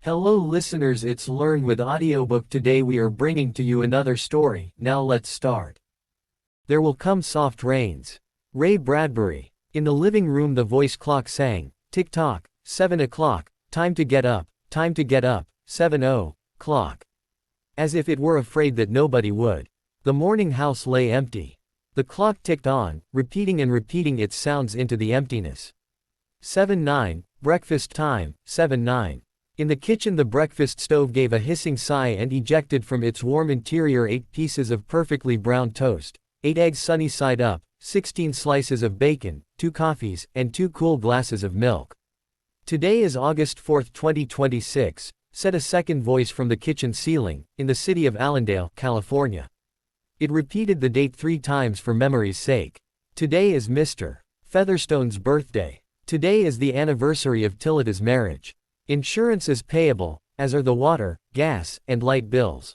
Hello listeners, it's Learn with Audiobook. Today we are bringing to you another story. Now let's start. There will come soft rains. Ray Bradbury. In the living room the voice clock sang, tick-tock, 7 o'clock, time to get up, 7 o'clock. As if it were afraid that nobody would. The morning house lay empty. The clock ticked on, repeating and repeating its sounds into the emptiness. 7:09, breakfast time, 7:09. In the kitchen the breakfast stove gave a hissing sigh and ejected from its warm interior 8 pieces of perfectly brown toast, 8 eggs sunny side up, 16 slices of bacon, 2 coffees, and 2 cool glasses of milk. Today is August 4, 2026, said a second voice from the kitchen ceiling, in the city of Allendale, California. It repeated the date 3 times for memory's sake. Today is Mr. Featherstone's birthday. Today is the anniversary of Tillita's marriage. Insurance is payable, as are the water, gas, and light bills.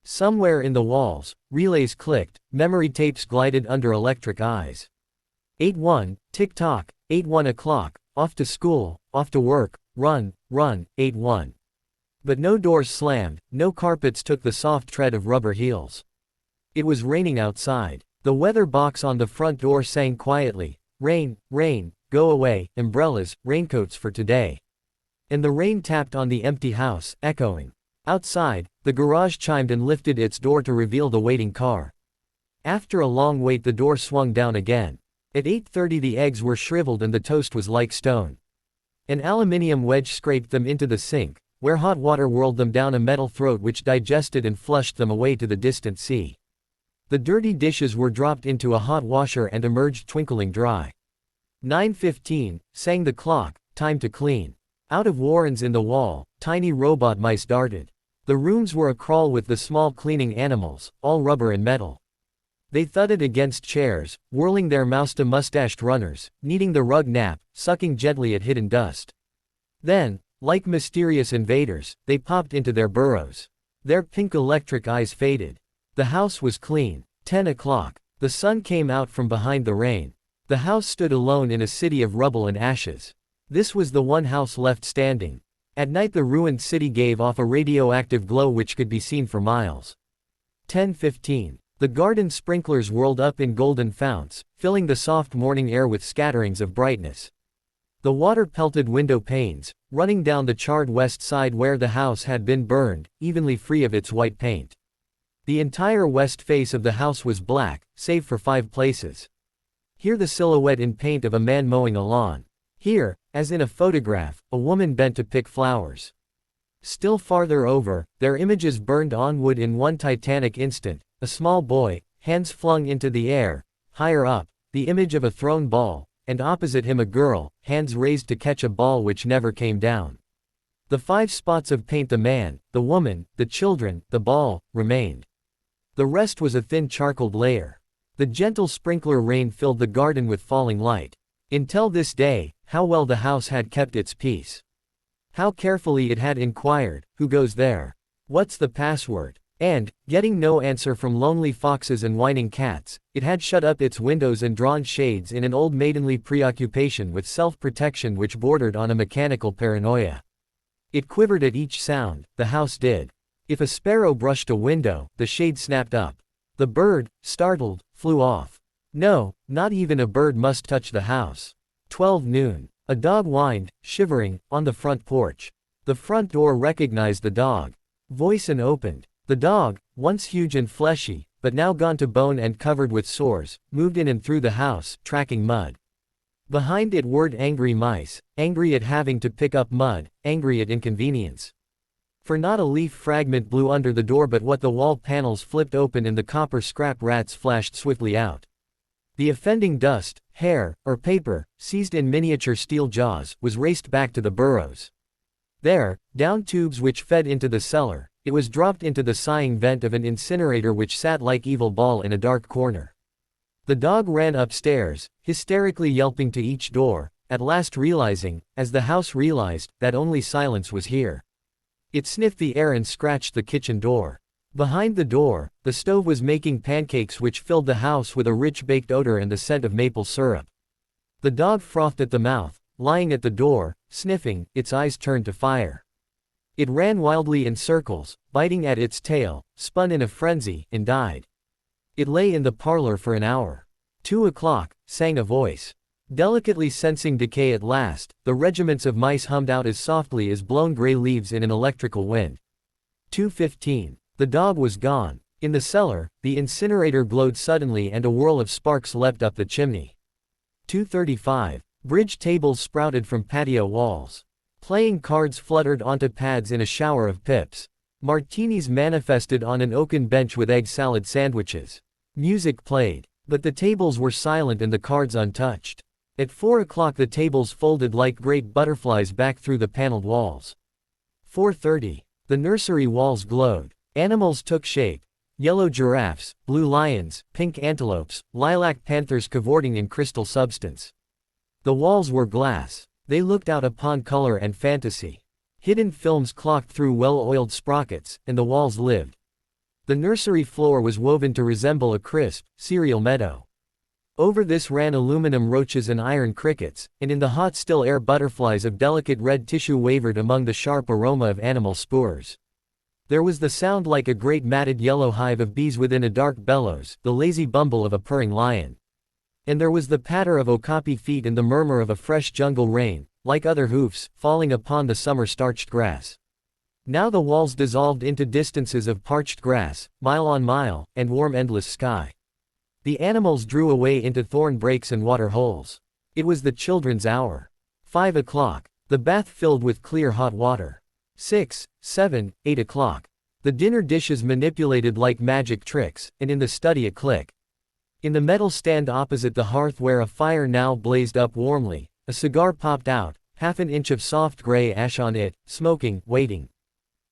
Somewhere in the walls, relays clicked, memory tapes glided under electric eyes. 8:1, tick-tock, 8:1 o'clock, off to school, off to work, run, 8:1. But no doors slammed, no carpets took the soft tread of rubber heels. It was raining outside. The weather box on the front door sang quietly, rain, rain, go away, umbrellas, raincoats for today. And the rain tapped on the empty house, echoing. Outside, the garage chimed and lifted its door to reveal the waiting car. After a long wait the door swung down again. At 8:30 the eggs were shriveled and the toast was like stone. An aluminium wedge scraped them into the sink, where hot water whirled them down a metal throat which digested and flushed them away to the distant sea. The dirty dishes were dropped into a hot washer and emerged twinkling dry. 9:15, sang the clock, time to clean. Out of warrens in the wall, tiny robot mice darted. The rooms were acrawl with the small cleaning animals, all rubber and metal. They thudded against chairs, whirling their mouse-to-mustached runners, kneading the rug nap, sucking gently at hidden dust. Then, like mysterious invaders, they popped into their burrows. Their pink electric eyes faded. The house was clean. 10 o'clock. The sun came out from behind the rain. The house stood alone in a city of rubble and ashes. This was the one house left standing. At night the ruined city gave off a radioactive glow which could be seen for miles. 10:15. The garden sprinklers whirled up in golden founts, filling the soft morning air with scatterings of brightness. The water pelted window panes, running down the charred west side where the house had been burned, evenly free of its white paint. The entire west face of the house was black, save for 5 places. Here the silhouette in paint of a man mowing a lawn. Here, as in a photograph, a woman bent to pick flowers. Still farther over, their images burned onward in one titanic instant, a small boy, hands flung into the air, higher up, the image of a thrown ball, and opposite him a girl, hands raised to catch a ball which never came down. The 5 spots of paint, the man, the woman, the children, the ball, remained. The rest was a thin charcoaled layer. The gentle sprinkler rain filled the garden with falling light. Until this day, how well the house had kept its peace. How carefully it had inquired, who goes there? What's the password? And, getting no answer from lonely foxes and whining cats, it had shut up its windows and drawn shades in an old maidenly preoccupation with self-protection which bordered on a mechanical paranoia. It quivered at each sound, the house did. If a sparrow brushed a window, the shade snapped up. The bird, startled, flew off. No, not even a bird must touch the house. 12 noon. A dog whined, shivering, on the front porch. The front door recognized the dog. Voice and opened. The dog, once huge and fleshy, but now gone to bone and covered with sores, moved in and through the house, tracking mud. Behind it whirred angry mice, angry at having to pick up mud, angry at inconvenience. For not a leaf fragment blew under the door but what the wall panels flipped open and the copper scrap rats flashed swiftly out. The offending dust, hair, or paper, seized in miniature steel jaws, was raced back to the burrows. There, down tubes which fed into the cellar, it was dropped into the sighing vent of an incinerator which sat like evil ball in a dark corner. The dog ran upstairs, hysterically yelping to each door, at last realizing, as the house realized, that only silence was here. It sniffed the air and scratched the kitchen door. Behind the door, the stove was making pancakes which filled the house with a rich baked odor and the scent of maple syrup. The dog frothed at the mouth, lying at the door, sniffing, its eyes turned to fire. It ran wildly in circles, biting at its tail, spun in a frenzy, and died. It lay in the parlor for an hour. 2 o'clock, sang a voice. Delicately sensing decay at last, the regiments of mice hummed out as softly as blown gray leaves in an electrical wind. 2:15. The dog was gone. In the cellar, the incinerator glowed suddenly and a whirl of sparks leapt up the chimney. 2:35. Bridge tables sprouted from patio walls. Playing cards fluttered onto pads in a shower of pips. Martinis manifested on an oaken bench with egg salad sandwiches. Music played, but the tables were silent and the cards untouched. At 4 o'clock the tables folded like great butterflies back through the paneled walls. 4:30. The nursery walls glowed. Animals took shape. Yellow giraffes, blue lions, pink antelopes, lilac panthers cavorting in crystal substance. The walls were glass. They looked out upon color and fantasy. Hidden films clocked through well-oiled sprockets, and the walls lived. The nursery floor was woven to resemble a crisp, cereal meadow. Over this ran aluminum roaches and iron crickets, and in the hot still air butterflies of delicate red tissue wavered among the sharp aroma of animal spores. There was the sound like a great matted yellow hive of bees within a dark bellows, the lazy bumble of a purring lion. And there was the patter of okapi feet and the murmur of a fresh jungle rain, like other hoofs, falling upon the summer-starched grass. Now the walls dissolved into distances of parched grass, mile on mile, and warm endless sky. The animals drew away into thorn breaks and water holes. It was the children's hour. 5 o'clock. The bath filled with clear hot water. 6, 7, 8 o'clock. The dinner dishes manipulated like magic tricks, and in the study a click. In the metal stand opposite the hearth where a fire now blazed up warmly, a cigar popped out, half an inch of soft gray ash on it, smoking, waiting.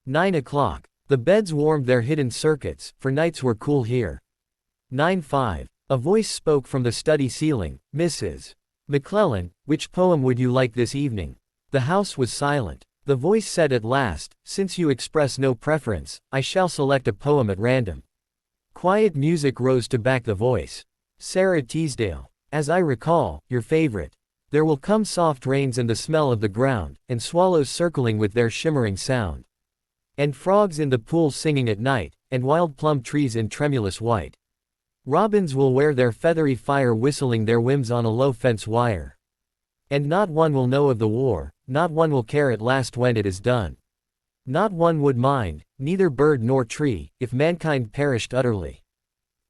9 o'clock. The beds warmed their hidden circuits, for nights were cool here. 9:05. A voice spoke from the study ceiling, "Mrs. McClellan, which poem would you like this evening?" The house was silent. The voice said at last, "Since you express no preference, I shall select a poem at random." Quiet music rose to back the voice. "Sarah Teasdale. As I recall, your favorite. There will come soft rains and the smell of the ground, and swallows circling with their shimmering sound. And frogs in the pool singing at night, and wild plum trees in tremulous white. Robins will wear their feathery fire whistling their whims on a low fence wire. And not one will know of the war, not one will care at last when it is done. Not one would mind, neither bird nor tree, if mankind perished utterly.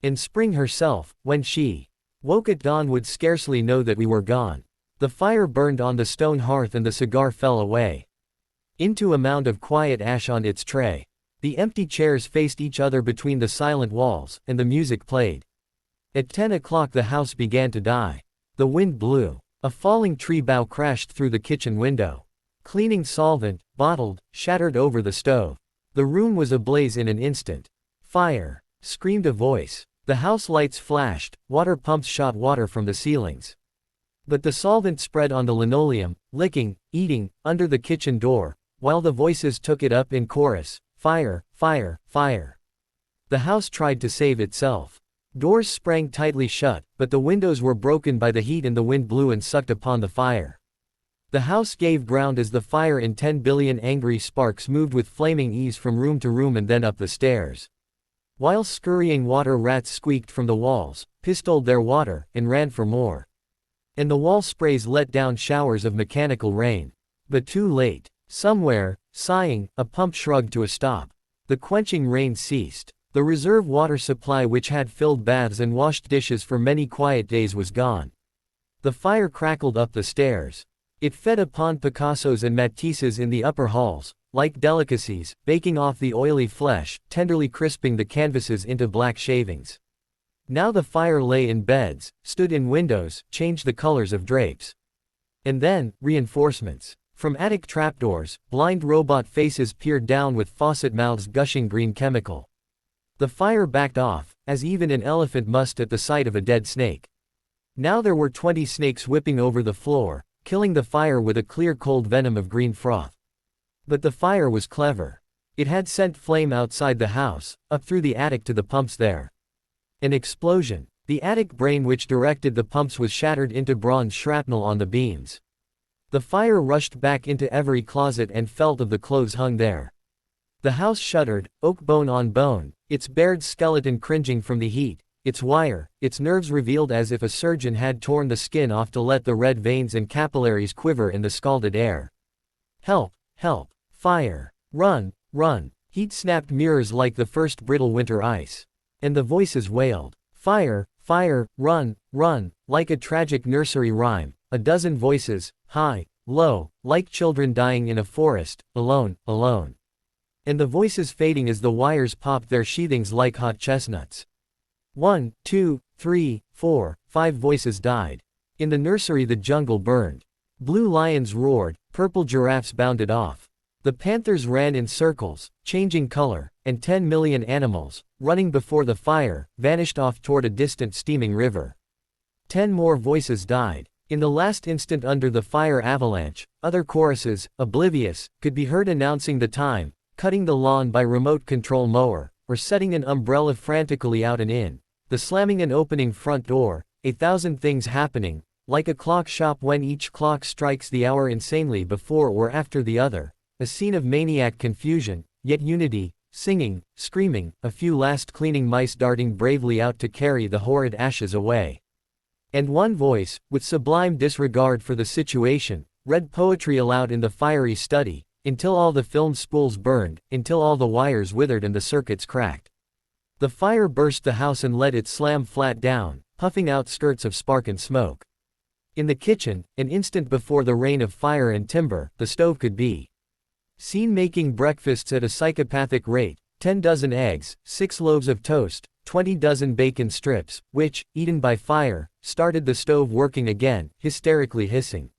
And spring herself, when she woke at dawn would scarcely know that we were gone. The fire burned on the stone hearth and the cigar fell away into a mound of quiet ash on its tray. The empty chairs faced each other between the silent walls, and the music played. At 10 o'clock the house began to die. The wind blew. A falling tree bough crashed through the kitchen window. Cleaning solvent, bottled, shattered over the stove. The room was ablaze in an instant. "Fire!" screamed a voice. The house lights flashed, water pumps shot water from the ceilings. But the solvent spread on the linoleum, licking, eating, under the kitchen door, while the voices took it up in chorus, "Fire, fire, fire." The house tried to save itself. Doors sprang tightly shut, but the windows were broken by the heat and the wind blew and sucked upon the fire. The house gave ground as the fire in 10 billion angry sparks moved with flaming ease from room to room and then up the stairs. While scurrying water rats squeaked from the walls, pistoled their water, and ran for more. And the wall sprays let down showers of mechanical rain. But too late. Somewhere, sighing, a pump shrugged to a stop. The quenching rain ceased. The reserve water supply which had filled baths and washed dishes for many quiet days was gone. The fire crackled up the stairs. It fed upon Picassos and Matisses in the upper halls, like delicacies, baking off the oily flesh, tenderly crisping the canvases into black shavings. Now the fire lay in beds, stood in windows, changed the colors of drapes. And then, reinforcements. From attic trapdoors, blind robot faces peered down with faucet mouths gushing green chemical. The fire backed off, as even an elephant must at the sight of a dead snake. Now there were 20 snakes whipping over the floor, killing the fire with a clear cold venom of green froth. But the fire was clever. It had sent flame outside the house, up through the attic to the pumps there. An explosion. The attic brain which directed the pumps was shattered into bronze shrapnel on the beams. The fire rushed back into every closet and felt of the clothes hung there. The house shuddered, oak bone on bone, its bared skeleton cringing from the heat, its wire, its nerves revealed as if a surgeon had torn the skin off to let the red veins and capillaries quiver in the scalded air. Help! Help! Fire! Run! Run! Heat snapped mirrors like the first brittle winter ice. And the voices wailed. Fire! Fire! Run! Run! Like a tragic nursery rhyme, a dozen voices, high, low, like children dying in a forest, alone, alone. And the voices fading as the wires popped their sheathings like hot chestnuts. 1, 2, 3, 4, 5 voices died. In the nursery the jungle burned. Blue lions roared, purple giraffes bounded off. The panthers ran in circles, changing color, and 10 million animals, running before the fire, vanished off toward a distant steaming river. 10 more voices died. In the last instant under the fire avalanche, other choruses, oblivious, could be heard announcing the time, cutting the lawn by remote control mower, or setting an umbrella frantically out and in, the slamming and opening front door, 1,000 things happening, like a clock shop when each clock strikes the hour insanely before or after the other, a scene of maniac confusion, yet unity, singing, screaming, a few last cleaning mice darting bravely out to carry the horrid ashes away. And one voice, with sublime disregard for the situation, read poetry aloud in the fiery study, until all the film spools burned, until all the wires withered and the circuits cracked. The fire burst the house and let it slam flat down, puffing out skirts of spark and smoke. In the kitchen, an instant before the rain of fire and timber, the stove could be seen making breakfasts at a psychopathic rate, 10 dozen eggs, 6 loaves of toast, 20 dozen bacon strips, which, eaten by fire, started the stove working again, hysterically hissing.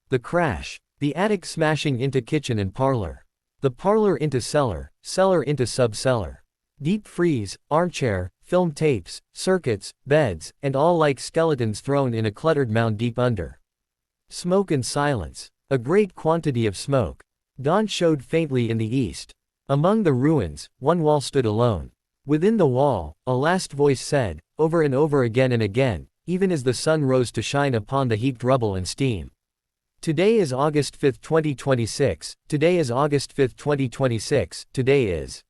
The crash. The attic smashing into kitchen and parlor. The parlor into cellar, cellar into sub-cellar. Deep freeze, armchair, film tapes, circuits, beds, and all like skeletons thrown in a cluttered mound deep under. Smoke and silence. A great quantity of smoke. Dawn showed faintly in the east. Among the ruins, one wall stood alone. Within the wall, a last voice said, over and over again and again, even as the sun rose to shine upon the heaped rubble and steam. Today is August 5, 2026, today is August 5, 2026, today is